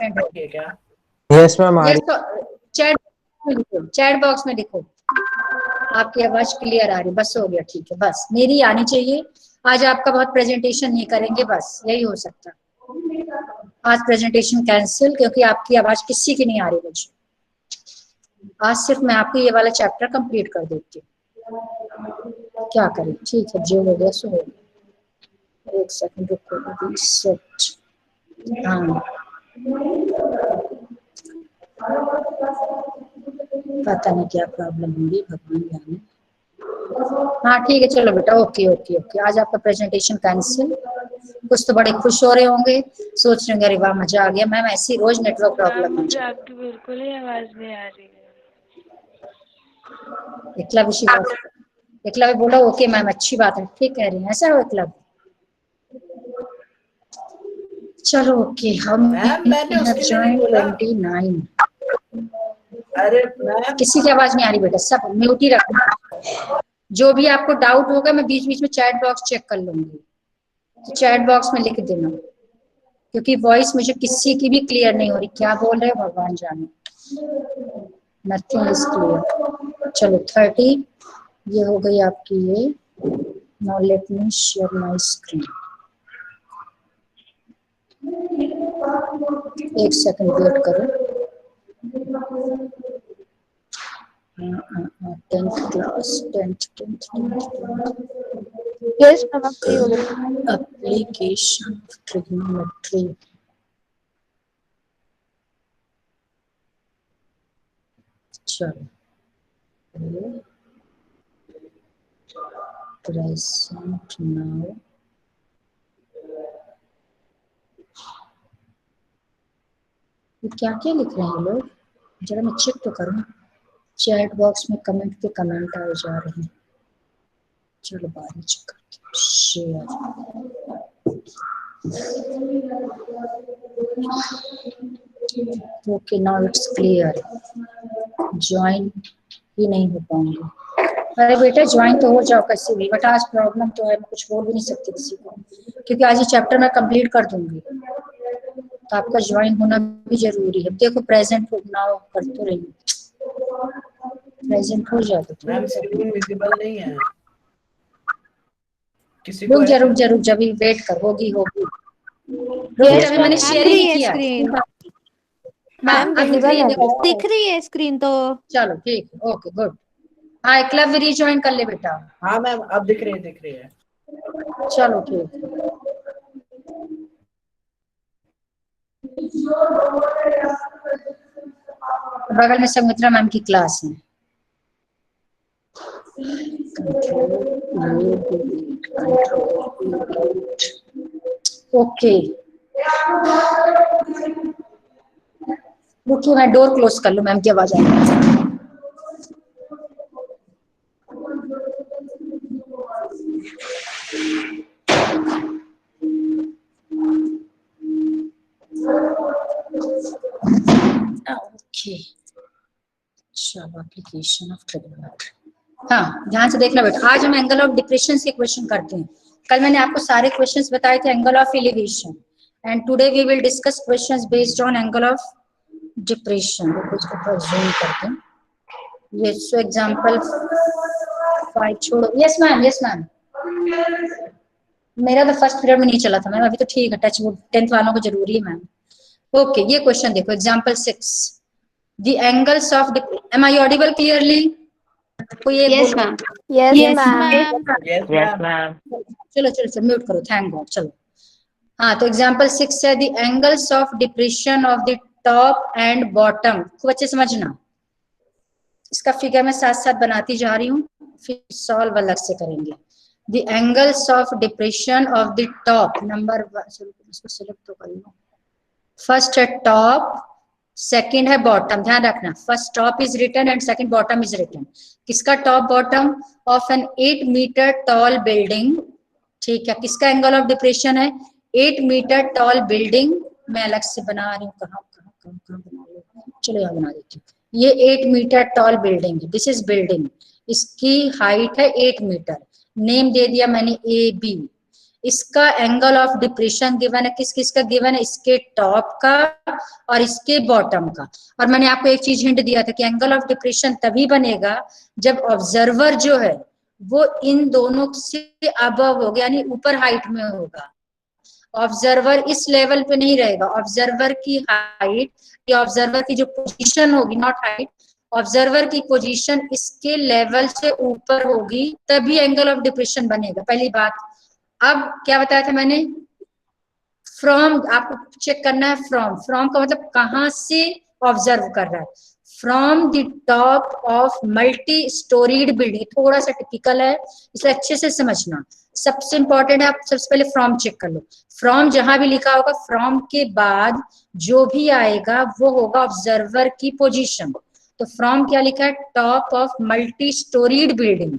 Important है क्या? Yes ma'am आ yes, रही। तो चैट बॉक्स में लिखो। आपकी आवाज क्लियर आ रही, बस हो गया, ठीक है, बस मेरी आनी चाहिए। आज आपका बहुत प्रेजेंटेशन नहीं करेंगे, बस यही हो सकता। आज प्रेजेंटेशन कैंसिल, क्योंकि आपकी आवाज किसी की नहीं आ रही मुझे। आज सिर्फ मैं आपको ये वाला चैप्टर कंप्लीट कर देती हूँ। क्या करें, ठीक है, जो हो गया सो हो गया। एक सेकंड रुको, सेट। हाँ, पता नहीं क्या प्रॉब्लम होगी, भगवान जाने। हाँ ठीक है, चलो बेटा, ओके ओके ओके। आज आपका प्रेजेंटेशन कैंसिल। कुछ तो बड़े खुश हो रहे होंगे, सोच रहे होंगे अरे वाह मजा आ गया। मैम ऐसी रोज नेटवर्क प्रॉब्लम मुझे आपकी बिल्कुल ही आवाज नहीं आ रही है। एकलव्य बोला ओके मैम, अच्छी बात है, ठीक कह रही है, ऐसा हो एकलव्य। चलो ओके, हम मैंने उसके लिए नहीं बोला। 29। अरे मैम, किसी की आवाज नहीं आ रही बेटा, सब म्यूट ही रखना। जो भी आपको डाउट होगा मैं बीच बीच में चैट बॉक्स चेक कर लूंगी, तो चैट बॉक्स में लिख देना, क्योंकि वॉइस मुझे किसी की भी क्लियर नहीं हो रही। क्या बोल रहे हैं भगवान जाने, नथिंग इज क्लियर। चलो 30 ये हो गई आपकी ये। Now let me share my screen. एक सेकंड वेट करो। 10th class, 10th। Yes ma'am, आप फ्री हो गए। Application trigonometry. चलो प्रेजेंट नाउ। क्या क्या लिख रहे हैं लोग, जरा मैं चेक तो करूं। चैट बॉक्स में कमेंट पे कमेंट आए जा रहे हैं। चलो बाद में चेक करते हैं। Share. Okay now it's clear. Join ही नहीं हो पाऊंगी। अरे बेटा ज्वाइन तो हो जाओ कैसे भी, बट आज प्रॉब्लम तो है, मैं कुछ बोल भी नहीं सकती किसी को, क्योंकि आज ये चैप्टर मैं कंप्लीट कर दूंगी, तो आपका ज्वाइन होना भी जरूरी है। देखो प्रेजेंट होना कर तो रही, प्रेजेंट हो जाए तो मैम ठीक है। स्क्रीन विजिबल नहीं है किसी को रुक जा है? रुक जा रुक जा, अभी वेट कर, होगी होगी। रुक जा, अभी मैंने शेयर ही नहीं किया। हाँ मैम अब दिख रही है, देखो दिख रही है स्क्रीन तो। चलो ठीक है, ओके गुड। हाँ एकलव्य रीज्वाइन कर ले बेटा। हाँ मैम अब दिख रही है। चलो ठीक है। बगल में संमित्रा मैम की क्लास है। ओके रुकिए, मैं डोर क्लोज कर लूं, मैम की आवाज आ रही है। ओके चलो एप्लीकेशन ऑफ ट्रिग्नोमेट्री। हाँ ध्यान से देखना बेटा, आज हम एंगल ऑफ डिप्रेशन के क्वेश्चन करते हैं। कल मैंने आपको सारे क्वेश्चंस बताए थे angle of elevation, and today we will discuss questions based on angle of depression. इसको थोड़ा जूम करते हैं। ये सो एग्जांपल 5 छोड़ो। Yes ma'am, yes ma'am. मेरा तो फर्स्ट पीरियड में नहीं चला था मैम, अभी तो ठीक है, टच वुड, 10th वालों को जरूरी है मैम। ओके ये क्वेश्चन देखो, example 6, the angles of, am I audible clearly? कोई एक यस बोलो। Ma'am. Yes ma'am. Yes ma'am. चलो चलो चलो म्यूट करो, थैंक गॉड। चलो हाँ, तो एग्जांपल 6 है, the angles of depression of the top and bottom. खूब अच्छे समझना, इसका फिगर मैं साथ साथ बनाती जा रही हूँ, फिर सॉल्व अलग से करेंगे। The angles of depression of the top, number इसको सिलेक्ट तो कर लो। फर्स्ट है टॉप, सेकंड है बॉटम। ध्यान रखना, first top is written and second bottom is written. किसका top bottom? Of an 8 metre tall building. ठीक है, किसका एंगल ऑफ डिप्रेशन है? 8 मीटर टॉल बिल्डिंग। मैं अलग से बना रही हूँ, कहाँ बना लो, चलो यहाँ बना देती हूँ। ये 8 मीटर टॉल बिल्डिंग है, दिस इज बिल्डिंग, इसकी हाइट है 8 मीटर। नेम दे दिया मैंने ए बी। इसका एंगल ऑफ डिप्रेशन गिवन है, किस किस का गिवन है, इसके टॉप का और इसके बॉटम का। और मैंने आपको एक चीज हिंट दिया था कि एंगल ऑफ डिप्रेशन तभी बनेगा जब ऑब्जर्वर जो है वो इन दोनों से अबव होगा, यानी ऊपर हाइट में होगा। ऑब्जर्वर इस लेवल पे नहीं रहेगा, ऑब्जर्वर की हाइट या ऑब्जर्वर की जो पोजीशन होगी, नॉट हाइट, ऑब्जर्वर की पोजीशन इसके लेवल से ऊपर होगी, तभी एंगल ऑफ डिप्रेशन बनेगा, पहली बात। अब क्या बताया था मैंने, फ्रॉम, आपको चेक करना है फ्रॉम, फ्रॉम का मतलब कहां से ऑब्जर्व कर रहा है, from the top of multi storeyed building. थोड़ा सा टिपिकल है, इसलिए अच्छे से समझना, सबसे इंपॉर्टेंट है। आप सबसे पहले फ्रॉम चेक कर लो, फ्रॉम जहां भी लिखा होगा, फ्रॉम के बाद जो भी आएगा वो होगा ऑब्जर्वर की पोजीशन। तो फ्रॉम क्या लिखा है, top of multi storeyed building,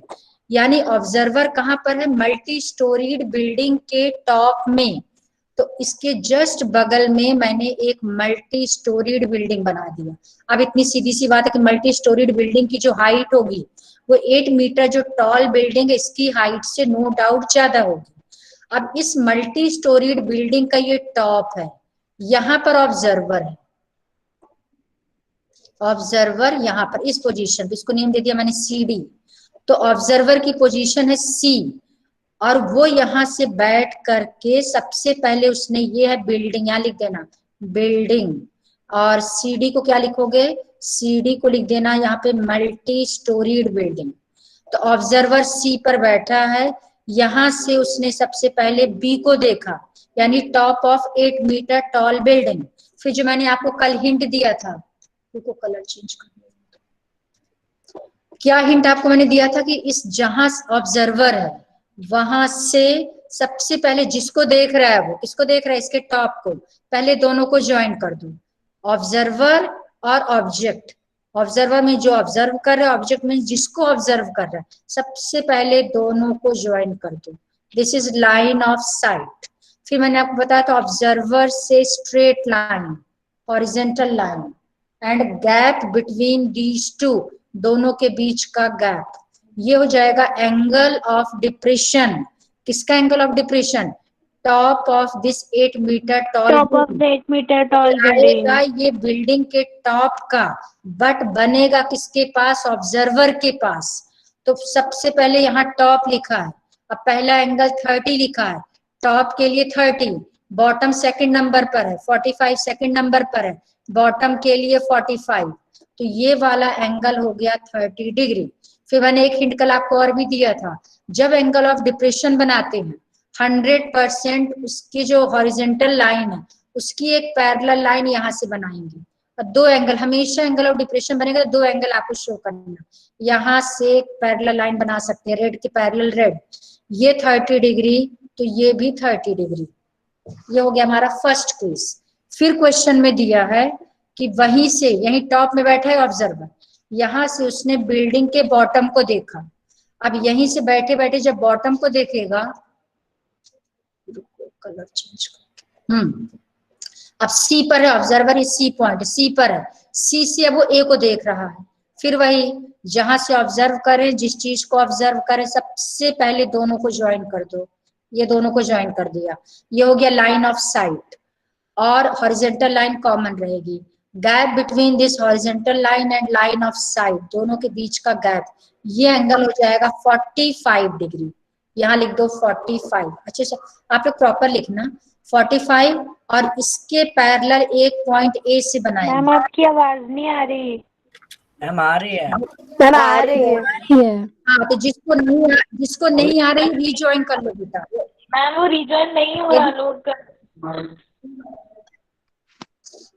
यानी ऑब्जर्वर कहां पर है, मल्टी स्टोरीड बिल्डिंग के टॉप में। तो इसके जस्ट बगल में मैंने एक मल्टी स्टोरीड बिल्डिंग बना दिया। अब इतनी सीधी सी बात है कि मल्टी स्टोरीड बिल्डिंग की जो हाइट होगी वो 8 मीटर, जो टॉल बिल्डिंग है इसकी हाइट से नो डाउट ज्यादा होगी। अब इस मल्टी स्टोरीड बिल्डिंग का ये टॉप है, यहां पर ऑब्जर्वर है, ऑब्जर्वर यहां पर इस पोजीशन पे, इसको नेम दे दिया मैंने CD। तो ऑब्जर्वर की पोजीशन है C, और वो यहां से बैठ करके सबसे पहले उसने, ये है बिल्डिंग, यहां लिख देना बिल्डिंग, और CD को क्या लिखोगे, CD को लिख देना यहाँ पे मल्टी स्टोरीड बिल्डिंग। तो ऑब्जर्वर C पर बैठा है, यहां से उसने सबसे पहले B को देखा, यानी top of 8 metre tall building. फिर जो मैंने आपको कल हिंट दिया था, को कलर चेंज कर, क्या हिंट आपको मैंने दिया था कि इस जहां ऑब्जर्वर है वहां से सबसे पहले जिसको देख रहा है, वो किसको देख रहा है, इसके टॉप को, पहले दोनों को ज्वाइन कर दो, ऑब्जर्वर और ऑब्जेक्ट। ऑब्जर्वर में जो ऑब्जर्व कर रहा है, ऑब्जेक्ट में जिसको ऑब्जर्व कर रहा है, सबसे पहले दोनों को ज्वाइन कर दो। This is line of sight. फिर मैंने आपको बताया था ऑब्जर्वर से straight line, horizontal line, and gap between these two, दोनों के बीच का गैप, ये हो जाएगा एंगल ऑफ डिप्रेशन। किसका angle of depression, top of this 8 metre tall, top of the 8 metre tall building. आएगा ये बिल्डिंग के टॉप का, बट बनेगा किसके पास, ऑब्जर्वर के पास। तो सबसे पहले यहाँ टॉप लिखा है, अब पहला एंगल 30 लिखा है, टॉप के लिए 30, बॉटम सेकंड नंबर पर है, 45 सेकंड नंबर पर है, बॉटम के लिए 45। तो ये वाला एंगल हो गया 30 डिग्री। फिर मैंने एक हिंट कल आपको और भी दिया था, जब एंगल ऑफ डिप्रेशन बनाते हैं 100% उसकी जो हॉरिजॉन्टल लाइन है उसकी एक पैरेलल लाइन यहाँ से बनाएंगे, और दो एंगल, हमेशा एंगल ऑफ डिप्रेशन बनेगा, दो एंगल आपको शो करना, यहाँ से एक पैरेलल लाइन बना सकते हैं, रेड के पैरेलल रेड, ये 30 डिग्री, तो ये भी 30 डिग्री। ये हो गया हमारा फर्स्ट केस। फिर क्वेश्चन में दिया है कि वहीं से, यही टॉप में बैठा है ऑब्जर्वर, यहां से उसने बिल्डिंग के बॉटम को देखा। अब यहीं से बैठे बैठे जब बॉटम को देखेगा, कलर चेंज कर, अब C पर है ऑब्जर्वर, इस C पॉइंट, C पर है, C से अब वो A को देख रहा है। फिर वही जहां से ऑब्जर्व करें, जिस चीज को ऑब्जर्व करें, सबसे पहले दोनों को ज्वाइन कर दो, ये दोनों को ज्वाइन कर दिया, ये हो गया लाइन ऑफ साइट, और हॉरिजॉन्टल लाइन कॉमन रहेगी। Gap between this horizontal line and line of site, दोनों के बीच का गैप, ये एंगल हो जाएगा 45 डिग्री। यहाँ लिख दो 45, अच्छे से आप लोग प्रॉपर लिखना 45, और इसके पैरेलल एक पॉइंट A से बनाएंगे। मैम आपकी आवाज नहीं आ रही। मैम आ रही है, मैम आ रही है। हाँ, तो जिसको नहीं आ रही रीजॉइन कर लो बेटा। मैम वो रीजॉइन नहीं हो रहा, लोड कर।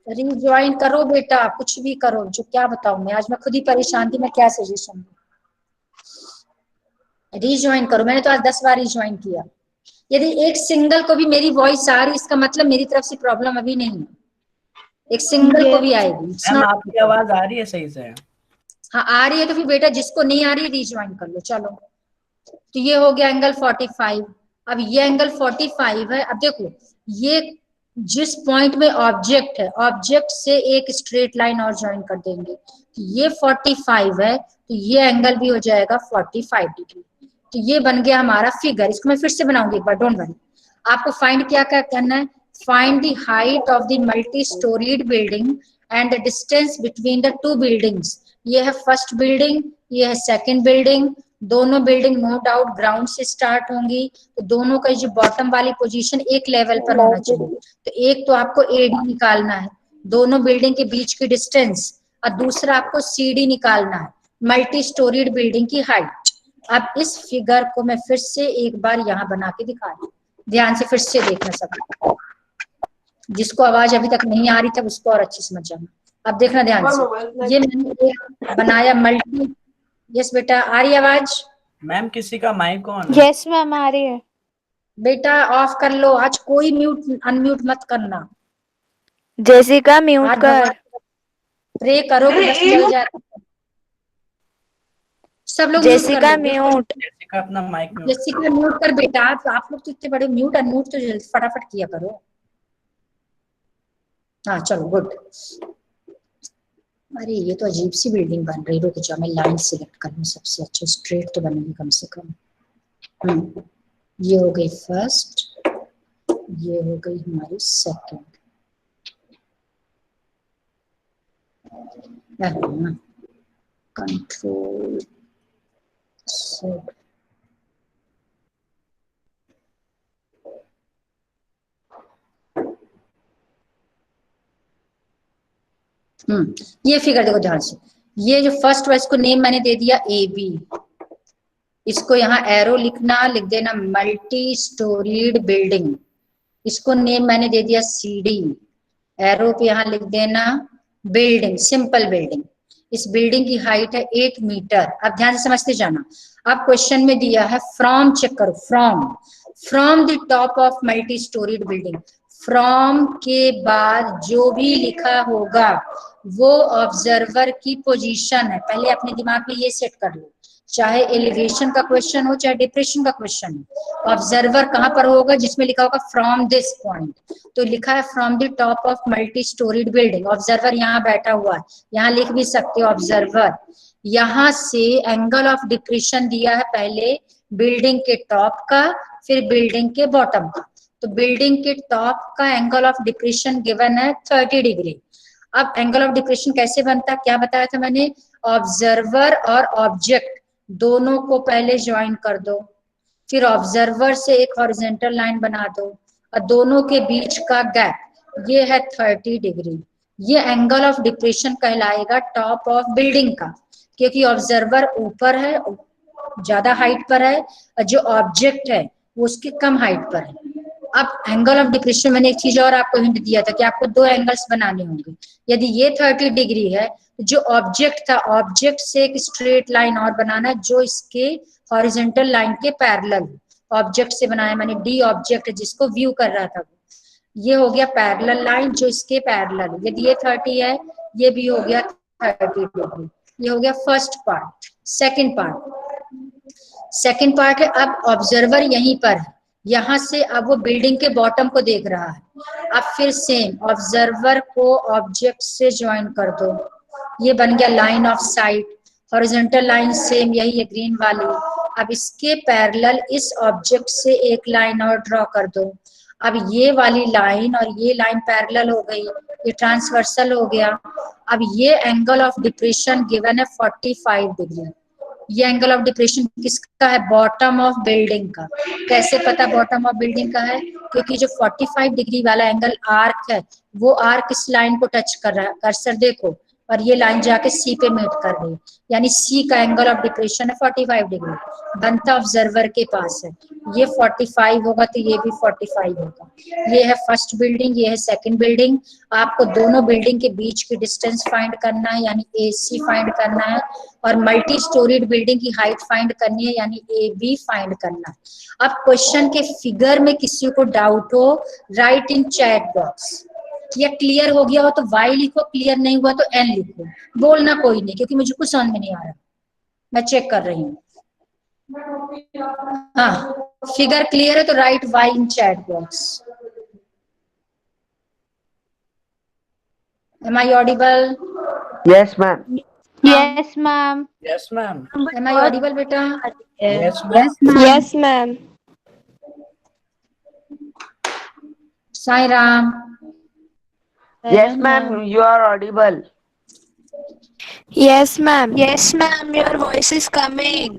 रीजॉइन करो बेटा, कुछ भी करो, जो क्या बताऊं मैं, आज मैं खुद ही परेशान थी, मैं क्या सजेशन दूं। रीजॉइन करो, मैंने तो आज 10 बार रीजॉइन किया। यदि एक सिंगल को भी मेरी वॉइस आ रही, इसका मतलब मेरी तरफ से प्रॉब्लम अभी नहीं है, एक सिंगल को भी आएगी। मैम आपकी आवाज आ रही है सही से? हाँ आ रही है, तो फिर बेटा जिसको नहीं आ रही रीजॉइन कर लो। चलो, तो ये हो गया एंगल 45। अब ये एंगल 45 है। अब देखो, ये जिस पॉइंट में ऑब्जेक्ट है, ऑब्जेक्ट से एक स्ट्रेट लाइन और ज्वाइन कर देंगे, तो ये 45 है, तो ये एंगल भी हो जाएगा 45 डिग्री। तो ये बन गया हमारा फिगर। इसको मैं फिर से बनाऊंगी एक बार, डोंट वरी। आपको फाइंड क्या क्या करना है, find the height of the multi storeyed building and the distance between the two buildings. ये है फर्स्ट बिल्डिंग, ये है सेकंड बिल्डिंग, दोनों बिल्डिंग नो डाउट ग्राउंड से स्टार्ट होंगी, तो दोनों का जो बॉटम वाली पोजीशन एक लेवल पर होना चाहिए। तो एक तो आपको एडी निकालना है, दोनों बिल्डिंग के बीच की डिस्टेंस, और दूसरा आपको सीडी निकालना है, मल्टी स्टोरीड बिल्डिंग की हाइट। अब इस फिगर को मैं फिर से एक बार यहाँ बना के दिखा रही हूँ, ध्यान से फिर से देखना सब, जिसको आवाज अभी तक नहीं आ रही था उसको और अच्छी समझ जाना। अब देखना ध्यान से, ये मैंने एक बनाया मल्टी, यस बेटा आ रही आवाज? मैम किसी का माइक ऑन है। यस मैम आ रही है। बेटा ऑफ कर लो, आज कोई म्यूट अनम्यूट मत करना, जेसिका म्यूट आज कर। भगवान प्रे करो कि बस चल जाए, सब लोग म्यूट कर जेसिका लो। म्यूट। जेसिका अपना माइक म्यूट जेसिका म्यूट कर बेटा, तो आप लोग तो इतने बड़े म्यूट अनम्यूट तो जल्दी फटाफट किया करो। हाँ चलो गुड। अरे ये तो अजीब सी बिल्डिंग बन रही, रुक जाओ मैं लाइन सिलेक्ट कर लूं, सबसे अच्छा स्ट्रेट तो बनेगी कम से कम। ये हो गई फर्स्ट, ये हो गई हमारी सेकंड, कंट्रोल सेट, ये फिगर देखो ध्यान से, ये जो फर्स्ट है इसको नेम मैंने दे दिया ए बी, इसको यहाँ एरो लिखना, लिख देना मल्टी स्टोरीड बिल्डिंग, इसको नेम मैंने दे दिया सी डी, एरो पे यहाँ लिख देना बिल्डिंग, सिंपल बिल्डिंग। इस बिल्डिंग की हाइट है 8 मीटर। अब ध्यान से समझते जाना, अब क्वेश्चन में दिया है फ्रॉम, चेक करो, from the top of multi storeyed building, from के बाद जो भी लिखा होगा वो ऑब्जर्वर की पोजीशन है। पहले अपने दिमाग में ये सेट कर लो, चाहे एलिवेशन का क्वेश्चन हो चाहे डिप्रेशन का क्वेश्चन हो, ऑब्जर्वर कहां पर होगा, जिसमें लिखा होगा फ्रॉम दिस पॉइंट, तो लिखा है from the top of multi storeyed building, observer यहाँ बैठा हुआ है, यहाँ लिख भी सकते हो ऑब्जर्वर। यहाँ से एंगल ऑफ डिप्रेशन दिया है पहले बिल्डिंग के टॉप का, फिर बिल्डिंग के बॉटम का, तो बिल्डिंग के टॉप का एंगल ऑफ डिप्रेशन गिवन है 30 डिग्री। अब एंगल ऑफ डिप्रेशन कैसे बनता है, क्या बताया था मैंने, ऑब्जर्वर और ऑब्जेक्ट दोनों को पहले ज्वाइन कर दो, फिर ऑब्जर्वर से एक हॉरिजॉन्टल लाइन बना दो, और दोनों के बीच का गैप ये है 30 डिग्री। ये एंगल ऑफ डिप्रेशन कहलाएगा टॉप ऑफ बिल्डिंग का, क्योंकि ऑब्जर्वर ऊपर है, ज्यादा हाइट पर है, और जो ऑब्जेक्ट है वो उसके कम हाइट पर है। अब एंगल ऑफ डिप्रेशन मैंने एक चीज और आपको हिंट दिया था कि आपको दो एंगल्स बनाने होंगे। यदि ये 30 डिग्री है, जो ऑब्जेक्ट था, ऑब्जेक्ट से एक स्ट्रेट लाइन और बनाना जो इसके हॉरिजॉन्टल लाइन के पैरेलल, ऑब्जेक्ट से बनाया मैंने, डी ऑब्जेक्ट जिसको व्यू कर रहा था, ये हो गया पैरेलल लाइन जो इसके पैरेलल है। यदि ये 30 है, ये भी हो गया 30 डिग्री। ये हो गया फर्स्ट पार्ट। सेकंड पार्ट है, अब ऑब्जर्वर यहीं पर है, यहां से अब वो बिल्डिंग के बॉटम को देख रहा है। अब फिर सेम ऑब्जर्वर को ऑब्जेक्ट से ज्वाइन कर दो, ये बन गया line of site, horizontal line same यही है ग्रीन वाली। अब इसके पैरेलल इस ऑब्जेक्ट से एक लाइन और ड्रॉ कर दो। अब ये वाली लाइन और ये लाइन पैरेलल हो गई, ये ट्रांसवर्सल हो गया। अब ये एंगल ऑफ डिप्रेशन गिवन है 45 डिग्री। ये एंगल ऑफ डिप्रेशन किसका है, बॉटम ऑफ बिल्डिंग का। कैसे पता बॉटम ऑफ बिल्डिंग का है, क्योंकि जो 45 डिग्री वाला एंगल आर्क है, वो आर्क इस लाइन को टच कर रहा है, कर्सर देखो, और ये लाइन जाके सी पे मीट कर रही है, यानी सी का एंगल ऑफ डिप्रेशन है 45 डिग्री, बनता ऑब्जर्वर के पास है। ये 45 होगा तो ये भी 45 होगा। ये है फर्स्ट बिल्डिंग, ये है सेकंड बिल्डिंग। आपको दोनों बिल्डिंग के बीच की डिस्टेंस फाइंड करना है, यानी ए सी फाइंड करना है, और मल्टी स्टोरीड बिल्डिंग की हाइट फाइंड करनी है, यानी ए बी फाइंड करना है। अब क्वेश्चन के फिगर में किसी को डाउट हो, राइट इन चैट बॉक्स। या क्लियर हो गया हो तो वाई लिखो, क्लियर नहीं हुआ तो एन लिखो, बोलना कोई नहीं, क्योंकि मुझे कुछ समझ में नहीं आ रहा, मैं चेक कर रही हूँ। हाँ, फिगर क्लियर है तो right Y in chat box. Am I audible? Yes, ma'am. Yes ma'am. Yes ma'am. Am I audible बेटा? Yes ma'am. Yes ma'am. Sai Ram. Yes, ma'am, you are audible. Yes, ma'am. Yes, ma'am. Your voice is coming.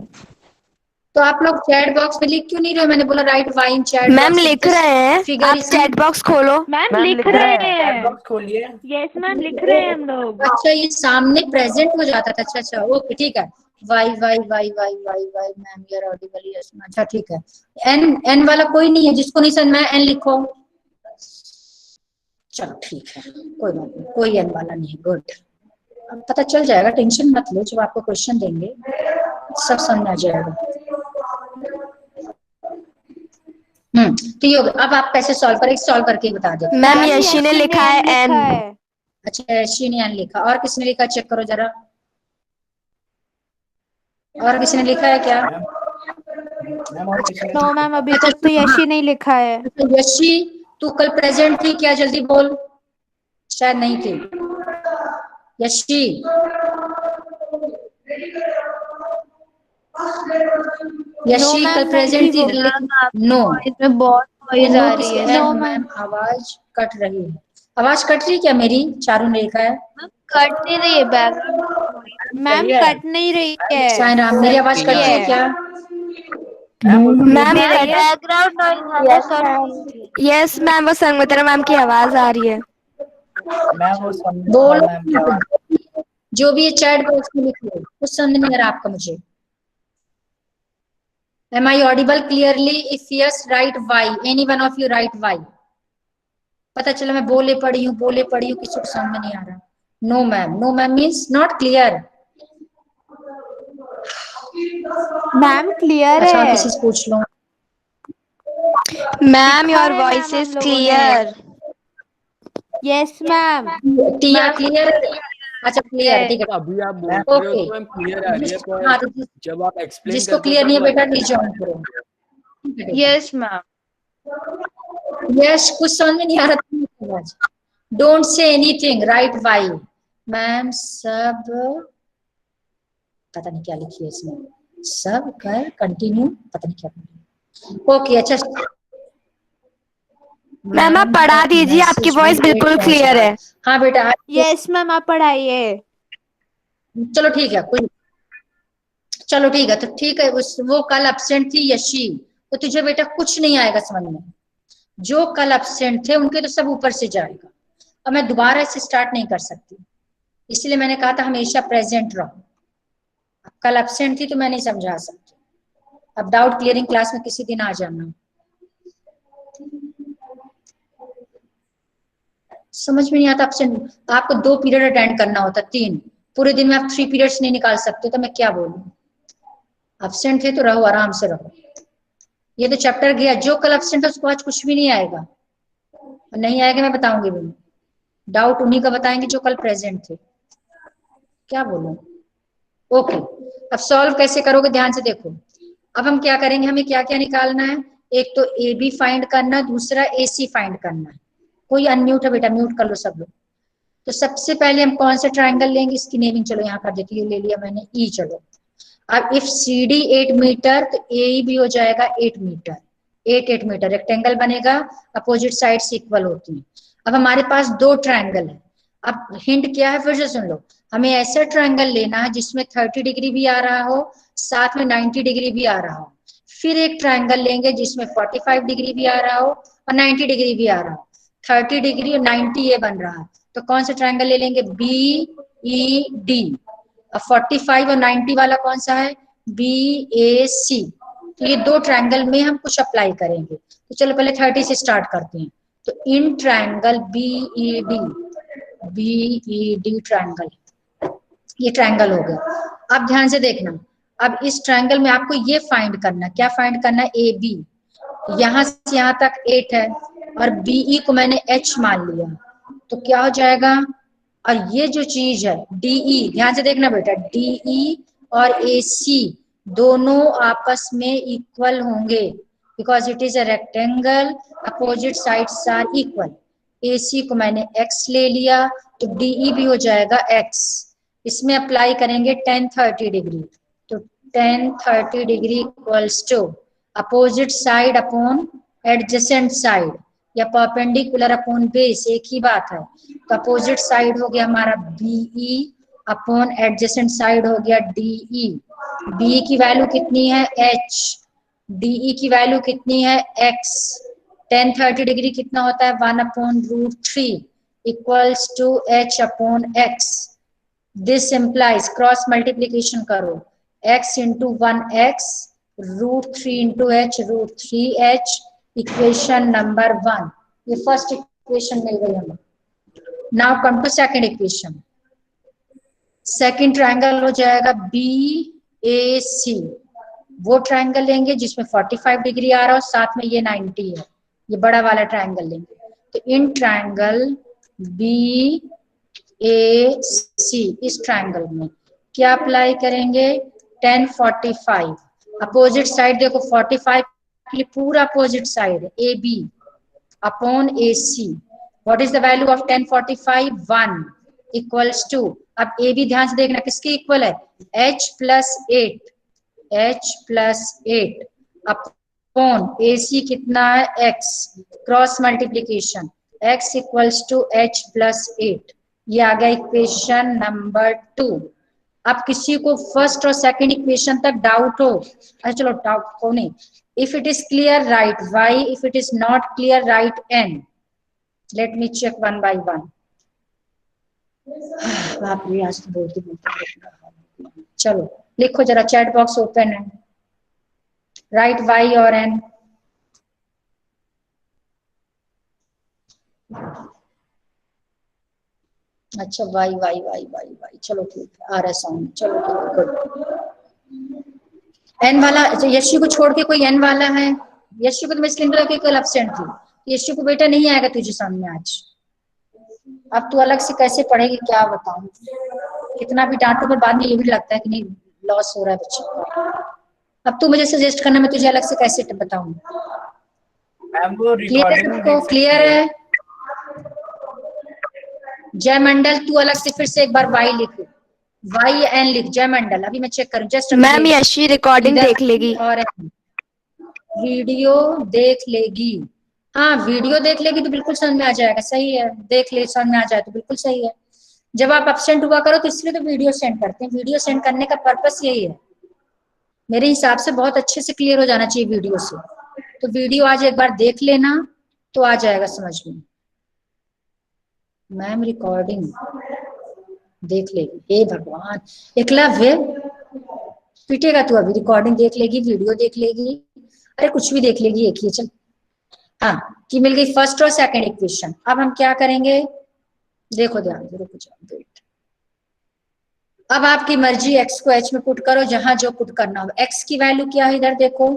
तो आप लोग chat box में लिख क्यों नहीं रहे हो? मैंने बोला right Y in chat ma'am box. लिख रहे हैं, फिगर आप इज चैट बॉक्स खोलो। मैम मैम लिख लिख रहे रहे हैं। चैट बॉक्स खोलिए। यस मैम लिख रहे हैं हम लोग। अच्छा ये सामने प्रेजेंट हो जाता था। अच्छा अच्छा ओके ठीक है। Y Y Y Y Y Y ma'am you are audible. Yes अच्छा ठीक है। एन एन वाला कोई नहीं है जिसको नहीं समझ में एन लिखो। चलो ठीक है कोई बात नहीं, कोई एन वाला नहीं। गुड, अब पता चल जाएगा, टेंशन मत लो, जब आपको क्वेश्चन देंगे सब समझ आ जाएगा। तो ये अब आप कैसे सॉल्व करें, सॉल्व करके बता दे। मैम यशी ने लिखा है एन। अच्छा यशी ने एन लिखा, और किसने लिखा चेक करो जरा, और किसी ने लिखा है क्या? मैम और किसी ने नो मैम अभी तक तो यशी नहीं लिखा है। यशी तू कल प्रेजेंट थी क्या? जल्दी बोल। शायद नहीं थी यशी। यशी कल प्रेजेंट थी? नो, इसमें बहुत वॉइस आ रही है। नो मैम आवाज कट रही है। आवाज कट रही है क्या मेरी? चारू ने लिखा है कट नहीं रही है बैकग्राउंड। मैम कट नहीं रही है। साई राम मेरी आवाज कट रही है क्या? Ma'am background noise. Yes ma'am वो संगमित्रा मैम की आवाज आ रही है। मैम वो बोलो मैम की आवाज। जो भी चैट बॉक्स में लिख लो, कुछ समझ नहीं आ रहा आपका मुझे। Am I audible clearly? If yes, write Y. Any one of you write Y. पता चला मैं बोले पड़ी हूँ किसी को समझ में नहीं आ रहा। No ma'am, no ma'am means not clear. Ma'am clear अच्छा है। किसी से पूछ लो। Ma'am your voice is clear. Yes ma'am. Tia clear? अच्छा क्लियर ठीक है। अभी आप बोल रहे हो तो मैम क्लियर आ रही है, हाँ पर तो जब आप एक्सप्लेन जिसको करते क्लियर हो नहीं है तो बेटा नीचे ऑन करो। Yes ma'am. यस कुछ समझ में नहीं आ रहा। Don't say anything, right Y. Ma'am सब पता नहीं क्या लिखी है इसमें, सब कर कंटिन्यू पता नहीं क्या। ओके अच्छा मैम आप पढ़ा दीजिए, आपकी वॉइस बिल्कुल क्लियर है। हाँ बेटा यस मैम आप पढ़ाइए। चलो ठीक है कोई, चलो ठीक है तो ठीक है। वो कल एब्सेंट थी यशी, तो तुझे बेटा कुछ नहीं आएगा समझ में। जो कल एब्सेंट थे उनके तो सब ऊपर से जाएगा। अब मैं दोबारा इसे स्टार्ट नहीं कर सकती, इसलिए मैंने कहा था हमेशा प्रेजेंट रहो। कल एब्सेंट थी तो मैं नहीं समझा सकती। अब डाउट क्लियरिंग क्लास में किसी दिन आ जाना। समझ में नहीं आता एब्सेंट, आपको 2 पीरियड अटेंड करना होता, 3 पूरे दिन में आप 3 पीरियड्स नहीं निकाल सकते, तो मैं क्या बोलूं। एब्सेंट थे तो रहो, आराम से रहो। ये तो चैप्टर गया, जो कल एब्सेंट है उसको आज कुछ भी नहीं आएगा, नहीं आएगा मैं बताऊंगी भी। डाउट उन्हीं का बताएंगे जो कल प्रेजेंट थे। क्या बोलूं। ओके अब सॉल्व कैसे करोगे ध्यान से देखो। अब हम क्या करेंगे, हमें क्या क्या निकालना है। एक तो ए बी फाइंड करना, दूसरा ए सी फाइंड करना है। कोई अनम्यूट है बेटा, म्यूट कर लो सब लोग। तो सबसे पहले हम कौन सा ट्राइंगल लेंगे, इसकी नेमिंग चलो यहाँ कर देती हूँ, ले लिया मैंने ई। चलो अब इफ सी डी 8 मीटर तो ए भी हो जाएगा 8 मीटर। 8 मीटर रेक्टेंगल बनेगा, अपोजिट साइड्स इक्वल होती हैं। अब हमारे पास 2 ट्राइंगल है। अब हिंट क्या है फिर से सुन लो, हमें ऐसा ट्राइंगल लेना है जिसमें 30 डिग्री भी आ रहा हो, साथ में 90 डिग्री भी आ रहा हो। फिर एक ट्राइंगल लेंगे जिसमें 45 डिग्री भी आ रहा हो और 90 डिग्री भी आ रहा हो। 30 डिग्री और 90 ये बन रहा है, तो कौन सा ट्राइंगल ले लेंगे, बी ई डी। अब 45 और 90 वाला कौन सा है, बी ए सी। तो ये 2 ट्राइंगल में हम कुछ अप्लाई करेंगे। तो चलो पहले 30 से स्टार्ट करते हैं। तो in triangle B E D triangle, ये ट्राइंगल हो गया। अब ध्यान से देखना, अब इस ट्राइंगल में आपको ये फाइंड करना, क्या फाइंड करना, ए बी। यहां से यहां तक 8 है और बीई को मैंने एच मान लिया, तो क्या हो जाएगा। और ये जो चीज है डीई, ध्यान से देखना बेटा, डीई और एसी दोनों आपस में इक्वल होंगे, because it is a rectangle, opposite sides are equal. AC को मैंने एक्स ले लिया, तो डीई भी हो जाएगा एक्स। इसमें अप्लाई करेंगे tan 30 डिग्री, तो tan 30 degree equals to opposite side upon adjacent side, या परपेंडिकुलर अपॉन बेस, एक ही बात है। तो अपोजिट साइड हो गया हमारा BE अपॉन एडजेसेंट साइड हो गया DE। BE की वैल्यू कितनी है H, DE की वैल्यू कितनी है X। tan 30 डिग्री कितना होता है 1/√3 equals to H upon X। This implies cross multiplication करो x into 1x √3 into h √3h equation number 1। ये फर्स्ट इक्वेशन मिल गई हमें। Now come to second equation. Second triangle हो जाएगा BAC। वो ट्रायंगल लेंगे जिसमें 45 डिग्री आ रहा हो, साथ में ये 90 है, ये बड़ा वाला ट्रायंगल लेंगे। तो इन ट्रायंगल BAC, इस ट्रायंगल में क्या अप्लाई करेंगे, tan 45। अपोजिट साइड देखो 45 के लिए पूरा opposite side AB upon AC। What is the value of tan 45? 1 equals to, अब AB ध्यान से देखना किसके इक्वल है, H plus 8, H plus 8 upon AC कितना है X, cross multiplication X equals to H plus 8। ये आ गया इक्वेशन नंबर 2। अब किसी को फर्स्ट और सेकंड इक्वेशन तक डाउट हो, अच्छा चलो डाउट को नहीं, if it is clear right Y, if it is not clear right N। Let me check one by one. आप भी आज तो बोलते चलो लिखो जरा, चैट बॉक्स ओपन है, राइट Y और N। अच्छा Y Y Y Y Y, चलो ठीक है, आ रहा है साउंड, चलो ठीक है गुड। N वाला, अच्छा यशी को छोड़ के कोई N वाला है? यशी को तो मैं स्क्रीन पर रखी कल एब्सेंट थी, यशी को बेटा नहीं आएगा तुझे सामने आज। अब तू अलग से कैसे पढ़ेगी क्या बताऊं, कितना भी डांटो पर बाद में ये भी लगता है कि नहीं लॉस हो रहा है बच्चों का। अब तू मुझे सजेस्ट करना, मैं तुझे अलग से कैसे बताऊं। मैम वो क्लियर है रिकॉर्डिंग सबको, क्लियर है? जय मंडल तू अलग से फिर से एक बार Y लिख, YN लिख, जय मंडल अभी मैं चेक करूं, जस्ट मैम यशी रिकॉर्डिंग देख लेगी। और वीडियो देख लेगी, हाँ वीडियो देख लेगी तो बिल्कुल समझ में आ जाएगा, सही है, देख ले समझ में आ जाए तो बिल्कुल सही है। जब आप एब्सेंट हुआ करो तो इसलिए तो वीडियो सेंड करते हैं, वीडियो सेंड करने का पर्पस यही है मेरे हिसाब से, बहुत अच्छे से क्लियर हो जाना चाहिए वीडियो से। तो वीडियो आज एक बार देख लेना तो आ जाएगा समझ में। मैम रिकॉर्डिंग देख लेगी, हे भगवान एकलव्य पीटेगा तू, अभी रिकॉर्डिंग देख लेगी, वीडियो देख लेगी, अरे कुछ भी देख लेगी, एक ही चल। हाँ कि मिल गई फर्स्ट और सेकंड इक्वेशन। अब हम क्या करेंगे, देखो ध्यान से, रुको जाओ वेट। अब आपकी मर्जी, x को h में पुट करो, जहां जो पुट करना हो। x की वैल्यू क्या है इधर देखो,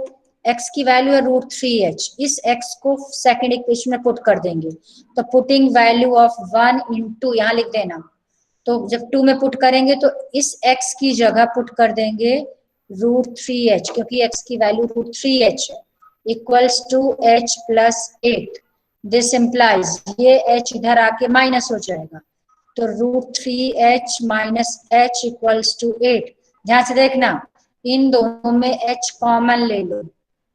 x की वैल्यू है √3h, इस x को सेकंड इक्वेशन में पुट कर देंगे, तो पुटिंग वैल्यू ऑफ 1 इंटू यहाँ लिख देना, तो जब 2 में पुट करेंगे तो इस x की जगह पुट कर देंगे √3h, क्योंकि x की वैल्यू √3h है, equals to h plus 8। This implies ये h इधर आके माइनस हो जाएगा, तो √3h minus h equals to 8। ध्यान से देखना, इन दोनों में h कॉमन ले लो,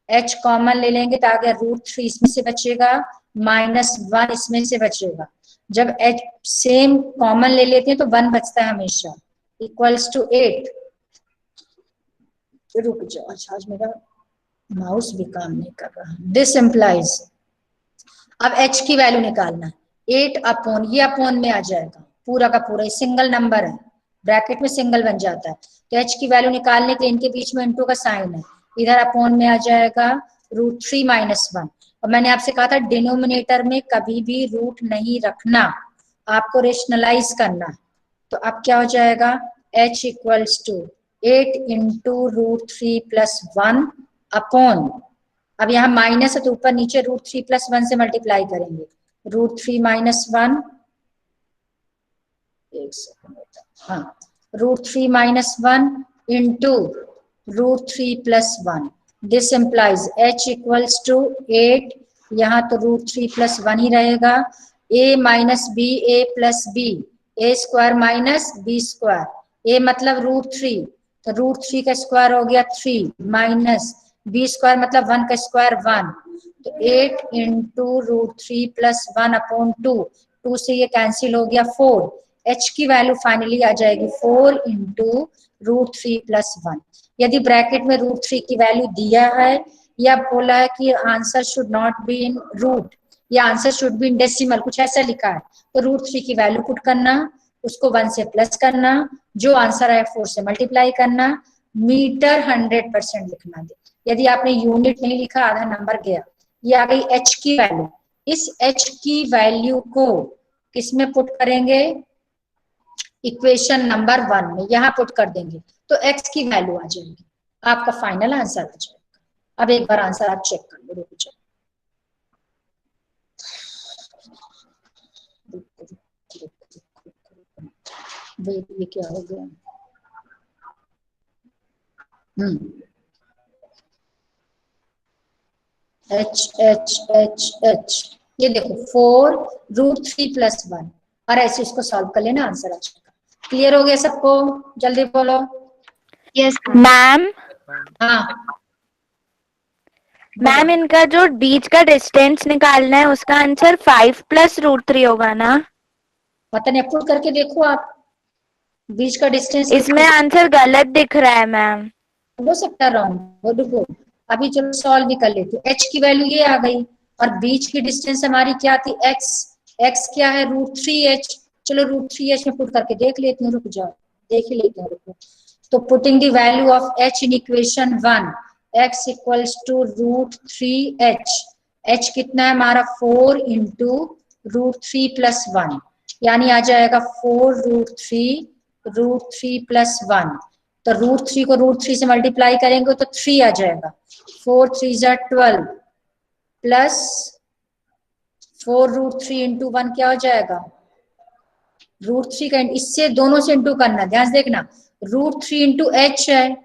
h कॉमन ले लेंगे तो आगे √3 इसमें से बचेगा, -1 इसमें से बचेगा। जब h सेम कॉमन ले लेते हैं तो 1 बचता है हमेशा, इक्वल्स टू 8। रुक जाओ, अच्छा आज मेरा माउस भी काम नहीं कर रहा। दिस इम्प्लाइज, अब h की वैल्यू निकालना, 8 अपॉन, ये अपॉन में आ जाएगा पूरा का पूरा, सिंगल नंबर है, ब्रैकेट में सिंगल बन जाता है, तो h की वैल्यू निकालने के लिए इनके बीच में इंटू का साइन है, इधर अपॉन में आ जाएगा √3 माइनस 1। और मैंने आपसे कहा था डिनोमिनेटर में कभी भी रूट नहीं रखना, आपको रेशनलाइज करना। तो अब क्या हो जाएगा, h equals to 8 into √3 plus 1 upon, अब यहाँ माइनस है तो ऊपर नीचे √3 प्लस 1 से मल्टीप्लाई करेंगे, √3 माइनस 1, एक सेकंड, हाँ √3 minus 1 into √3 plus 1। This implies h equals to 8, यहाँ तो √3 प्लस 1 ही रहेगा, a minus b, a plus b, a square minus b square, a मतलब √3, तो √3 का स्क्वायर हो गया 3 माइनस b स्क्वायर मतलब 1 का स्क्वायर 1, तो 8 इंटू √3 प्लस 1/2, 2 से ये कैंसिल हो गया 4, h की वैल्यू फाइनली आ जाएगी 4 इंटू √3 प्लस 1। यदि ब्रैकेट में √3 की वैल्यू दिया है या बोला है कि answer should not be in root या answer should be in decimal, कुछ ऐसा लिखा है, तो √3 की वैल्यू पुट करना, उसको 1 से प्लस करना, जो आंसर है 4 से मल्टीप्लाई करना, मीटर 100% लिखना दे। यदि आपने यूनिट नहीं लिखा, आधा नंबर गया। ये आ गई h की वैल्यू। इस h की वैल्यू को किसमें पुट करेंगे? इक्वेशन नंबर 1 में यहाँ पुट कर देंगे तो x की वैल्यू आ जाएगी, आपका फाइनल आंसर आ जाएगा। अब एक बार आंसर आप चेक कर लो, रुको चलो। ये क्या हो गया? h ये देखो 4 √3 प्लस 1 और ऐसे इसको सॉल्व कर लेना, आंसर आ जाएगा। क्लियर हो गया सबको? जल्दी बोलो। Yes ma'am. हाँ मैम इनका जो बीच का डिस्टेंस निकालना है उसका आंसर 5 प्लस √3 होगा ना? पता नहीं, पुट करके देखो आप बीच का डिस्टेंस। इसमें आंसर गलत दिख रहा है मैम। हो सकता रॉन्ग, रुको अभी चलो सॉल्व भी कर लेते। h की वैल्यू ये आ गई और बीच की डिस्टेंस हमारी क्या थी? x क्या है? √3h। चलो √3h में पुट करके देख लेते हैं, रुक जाओ देख ही लेते हैं, रुको। तो putting the value of h in equation 1, x equals to √3h। h कितना है हमारा? 4 इंटू √3 प्लस 1, यानी आ जाएगा 4 √3 प्लस 1। तो √3 को √3 से मल्टीप्लाई करेंगे तो 3 आ जाएगा। 4 3 जा 12 प्लस 4 √3 इंटू 1 क्या हो जाएगा? √3 का इससे दोनों से इंटू करना, ध्यान से देखना। √3 इंटू h है